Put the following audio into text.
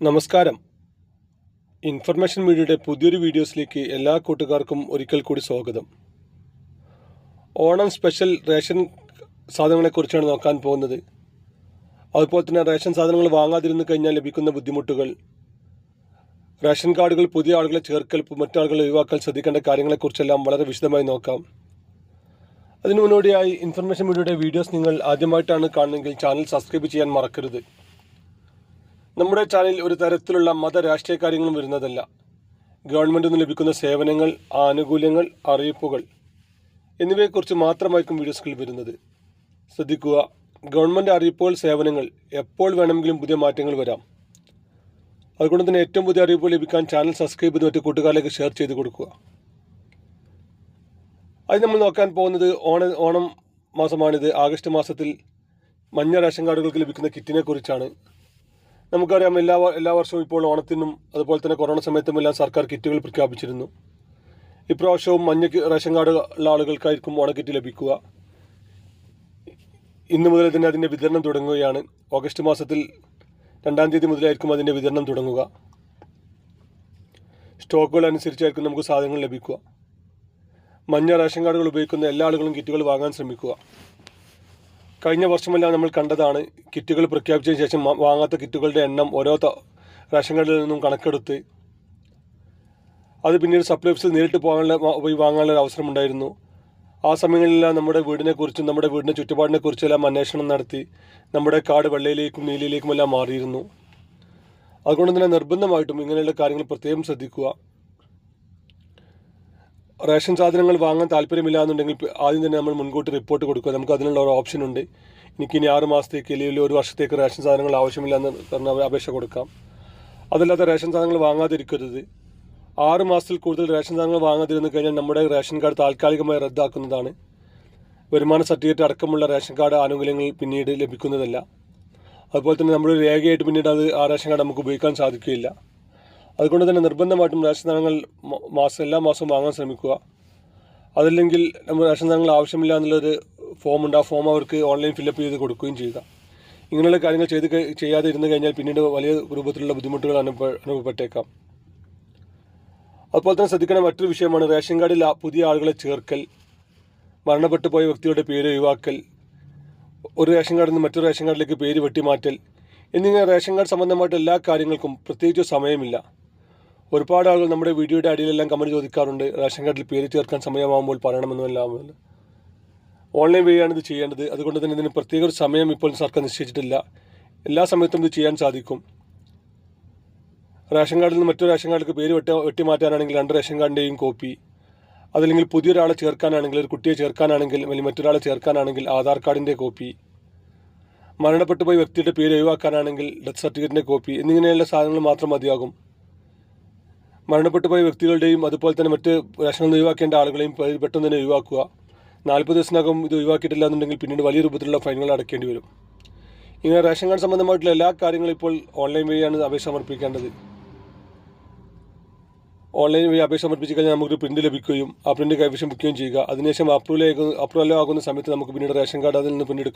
നമസ്കാരം. ഇൻഫർമേഷൻ മീഡിയയുടെ പുതിയൊരു വീഡിയോസിലേക്ക് എല്ലാ കൂട്ടുകാർക്കും ഒരിക്കൽ കൂടി സ്വാഗതം. ഓണം സ്പെഷ്യൽ റേഷൻ സാധനങ്ങളെക്കുറിച്ചാണ് നോക്കാൻ പോകുന്നത്. അതുപോലെ തന്നെ റേഷൻ സാധനങ്ങൾ വാങ്ങാതിരുന്നു കഴിഞ്ഞാൽ ലഭിക്കുന്ന ബുദ്ധിമുട്ടുകൾ, റേഷൻ കാർഡുകൾ പുതിയ ആളുകളെ ചേർക്കൽ, മറ്റാളുകളെ ഒഴിവാക്കാൻ ശ്രദ്ധിക്കേണ്ട കാര്യങ്ങളെക്കുറിച്ചെല്ലാം വളരെ വിശദമായി നോക്കാം. അതിനു മുന്നോടിയായി ഇൻഫർമേഷൻ മീഡിയയുടെ വീഡിയോസ് നിങ്ങൾ ആദ്യമായിട്ടാണ് കാണുന്നതെങ്കിൽ ചാനൽ സബ്സ്ക്രൈബ് ചെയ്യാൻ മറക്കരുത്. നമ്മുടെ ചാനലിൽ ഒരു തരത്തിലുള്ള രാഷ്ട്രീയ കാര്യങ്ങളും വരുന്നതല്ല. ഗവൺമെൻറ്റിൽ നിന്ന് ലഭിക്കുന്ന സേവനങ്ങൾ, ആനുകൂല്യങ്ങൾ, അറിയിപ്പുകൾ എന്നിവയെക്കുറിച്ച് മാത്രമായിരിക്കും വീഡിയോസുകൾ വരുന്നത്. ശ്രദ്ധിക്കുക, ഗവൺമെൻറ് അറിയിപ്പുകൾ, സേവനങ്ങൾ എപ്പോൾ വേണമെങ്കിലും പുതിയ മാറ്റങ്ങൾ വരാം. അതുകൊണ്ട് തന്നെ ഏറ്റവും പുതിയ അറിയിപ്പുകൾ ലഭിക്കാൻ ചാനൽ സബ്സ്ക്രൈബ് ചെയ്ത് മറ്റു കൂട്ടുകാരിലേക്ക് ഷെയർ ചെയ്ത് കൊടുക്കുക. അത് നമ്മൾ നോക്കാൻ പോകുന്നത് ഓണം മാസമാണിത്. ആഗസ്റ്റ് മാസത്തിൽ മഞ്ഞ റേഷൻ കാർഡുകൾക്ക് ലഭിക്കുന്ന കിറ്റിനെ കുറിച്ചാണ്. നമുക്കറിയാം, എല്ലാ വർഷവും ഇപ്പോൾ ഓണത്തിനും അതുപോലെ തന്നെ കൊറോണ സമയത്തും എല്ലാം സർക്കാർ കിറ്റുകൾ പ്രഖ്യാപിച്ചിരുന്നു. ഇപ്രാവശ്യവും മഞ്ഞ റേഷൻ കാർഡ് ഉള്ള ആളുകൾക്കായിരിക്കും ഓണക്കിറ്റ് ലഭിക്കുക. ഇന്ന് മുതൽ തന്നെ അതിൻ്റെ വിതരണം തുടങ്ങുകയാണ്. ഓഗസ്റ്റ് മാസത്തിൽ 2-ാം തീയതി മുതലായിരിക്കും അതിൻ്റെ വിതരണം തുടങ്ങുക. സ്റ്റോക്കുകൾ അനുസരിച്ചായിരിക്കും നമുക്ക് സാധനങ്ങൾ ലഭിക്കുക. മഞ്ഞ റേഷൻ കാർഡുകൾ ഉപയോഗിക്കുന്ന എല്ലാ ആളുകളും കിറ്റുകൾ വാങ്ങാൻ ശ്രമിക്കുക. കഴിഞ്ഞ വർഷമെല്ലാം നമ്മൾ കണ്ടതാണ്, കിറ്റുകൾ പ്രഖ്യാപിച്ചതിന് ശേഷം വാങ്ങാത്ത കിറ്റുകളുടെ എണ്ണം ഓരോ റേഷൻ കാർഡിൽ നിന്നും കണക്കെടുത്ത് അത് പിന്നീട് സപ്ലൈ ഓഫീസിൽ നേരിട്ട് പോയി വാങ്ങാനുള്ള അവസരമുണ്ടായിരുന്നു. ആ സമയങ്ങളിലെല്ലാം നമ്മുടെ വീടിനെക്കുറിച്ചും നമ്മുടെ വീടിൻ്റെ ചുറ്റുപാടിനെക്കുറിച്ചെല്ലാം അന്വേഷണം നടത്തി നമ്മുടെ കാർഡ് വെള്ളയിലേക്കും നീലയിലേക്കും എല്ലാം മാറിയിരുന്നു. അതുകൊണ്ട് തന്നെ നിർബന്ധമായിട്ടും ഇങ്ങനെയുള്ള കാര്യങ്ങൾ പ്രത്യേകം ശ്രദ്ധിക്കുക. റേഷൻ സാധനങ്ങൾ വാങ്ങാൻ താല്പര്യമില്ല എന്നുണ്ടെങ്കിൽ ആദ്യം തന്നെ നമ്മൾ മുൻകൂട്ടി റിപ്പോർട്ട് കൊടുക്കുക. നമുക്ക് അതിനുള്ള ഒരു ഓപ്ഷൻ ഉണ്ട്. എനിക്കിനി 6 മാസത്തേക്ക് അല്ലെങ്കിൽ 1 വർഷത്തേക്ക് റേഷൻ സാധനങ്ങൾ ആവശ്യമില്ല എന്ന് പറഞ്ഞ അപേക്ഷ കൊടുക്കാം. അതല്ലാതെ റേഷൻ സാധനങ്ങൾ വാങ്ങാതിരിക്കരുത്. 6 മാസത്തിൽ കൂടുതൽ റേഷൻ സാധനങ്ങൾ വാങ്ങാതിരുന്നു കഴിഞ്ഞാൽ നമ്മുടെ റേഷൻ കാർഡ് താൽക്കാലികമായി റദ്ദാക്കുന്നതാണ്. വരുമാന സർട്ടിഫിക്കറ്റ് അടക്കമുള്ള റേഷൻ കാർഡ് ആനുകൂല്യങ്ങൾ പിന്നീട് ലഭിക്കുന്നതല്ല. അതുപോലെ തന്നെ നമ്മുടെ രേഖയായിട്ട് പിന്നീട് ആ റേഷൻ കാർഡ് നമുക്ക് ഉപയോഗിക്കാൻ സാധിക്കുകയില്ല. അതുകൊണ്ട് തന്നെ നിർബന്ധമായിട്ടും റേഷൻ സാധനങ്ങൾ എല്ലാ മാസവും വാങ്ങാൻ ശ്രമിക്കുക. അതല്ലെങ്കിൽ നമ്മൾ റേഷൻ സാധനങ്ങൾ ആവശ്യമില്ല എന്നുള്ളൊരു ഫോമുണ്ട്. ആ ഫോം അവർക്ക് ഓൺലൈൻ ഫില്ലപ്പ് ചെയ്ത് കൊടുക്കുകയും ചെയ്യുക. ഇങ്ങനെയുള്ള കാര്യങ്ങൾ ചെയ്യാതെ ഇരുന്ന് കഴിഞ്ഞാൽ പിന്നീട് വലിയ രൂപത്തിലുള്ള ബുദ്ധിമുട്ടുകൾ അനുഭവപ്പെട്ടേക്കാം. അതുപോലെ തന്നെ ശ്രദ്ധിക്കേണ്ട മറ്റൊരു വിഷയമാണ് റേഷൻ കാർഡിൽ പുതിയ ആളുകളെ ചേർക്കൽ, മരണപ്പെട്ടു പോയ വ്യക്തിയുടെ പേര് ഒഴിവാക്കൽ, ഒരു റേഷൻ കാർഡിൽ നിന്ന് മറ്റൊരു റേഷൻ കാർഡിലേക്ക് പേര് വെട്ടിമാറ്റൽ എന്നിങ്ങനെ റേഷൻ കാർഡ് സംബന്ധമായിട്ട് എല്ലാ കാര്യങ്ങൾക്കും പ്രത്യേകിച്ച് സമയമില്ല. ഒരുപാട് ആളുകൾ നമ്മുടെ വീഡിയോയുടെ അടിയിലെല്ലാം കമൻറ്റ് ചോദിക്കാറുണ്ട്, റേഷൻ കാർഡിൽ പേര് ചേർക്കാൻ സമയമാകുമ്പോൾ പറയണമെന്നെല്ലാം. ഓൺലൈൻ വഴിയാണ് ഇത് ചെയ്യേണ്ടത്. അതുകൊണ്ട് തന്നെ ഇതിന് പ്രത്യേക ഒരു സമയം ഇപ്പോൾ സർക്കാർ നിശ്ചയിച്ചിട്ടില്ല. എല്ലാ സമയത്തും ഇത് ചെയ്യാൻ സാധിക്കും. റേഷൻ കാർഡിൽ നിന്ന് മറ്റൊരു റേഷൻ കാർഡിലേക്ക് പേര് വെട്ടിമാറ്റാനാണെങ്കിൽ 2 റേഷൻ കാർഡിൻ്റെയും കോപ്പി, അതല്ലെങ്കിൽ പുതിയൊരാളെ ചേർക്കാനാണെങ്കിൽ, ഒരു കുട്ടിയെ ചേർക്കാനാണെങ്കിൽ, അല്ലെങ്കിൽ മറ്റൊരാളെ ചേർക്കാനാണെങ്കിൽ ആധാർ കാർഡിൻ്റെ കോപ്പി, മരണപ്പെട്ടു പോയ വ്യക്തിയുടെ പേര് ഒഴിവാക്കാനാണെങ്കിൽ ഡെത്ത് സർട്ടിഫിക്കറ്റിൻ്റെ കോപ്പി എന്നിങ്ങനെയുള്ള സാധനങ്ങൾ മാത്രം മതിയാകും. മരണപ്പെട്ടു പോയ വ്യക്തികളുടെയും അതുപോലെ തന്നെ മറ്റ് റേഷനിൽ ഒഴിവാക്കേണ്ട ആളുകളെയും പെട്ടെന്ന് തന്നെ ഒഴിവാക്കുക. 40 ദിവസത്തിനകം ഇത് ഒഴിവാക്കിയിട്ടില്ല എന്നുണ്ടെങ്കിൽ പിന്നീട് വലിയ രൂപത്തിലുള്ള ഫൈനുകൾ അടയ്ക്കേണ്ടി വരും. ഇങ്ങനെ റേഷൻ കാർഡ് സംബന്ധമായിട്ടുള്ള എല്ലാ കാര്യങ്ങളും ഇപ്പോൾ ഓൺലൈൻ വഴിയാണ് അപേക്ഷ സമർപ്പിക്കേണ്ടത്. ഓൺലൈൻ വഴി അപേക്ഷ സമർപ്പിച്ച് കഴിഞ്ഞാൽ നമുക്ക് പ്രിൻറ്റ് ലഭിക്കുകയും ആ പ്രിൻറ്റ് കൈവശം വയ്ക്കുകയും ചെയ്യുക. അതിനുശേഷം അപ്രൂവൽ ആകുന്ന സമയത്ത് നമുക്ക് പിന്നീട് റേഷൻ കാർഡ് അതിൽ നിന്ന് പിന്നീട്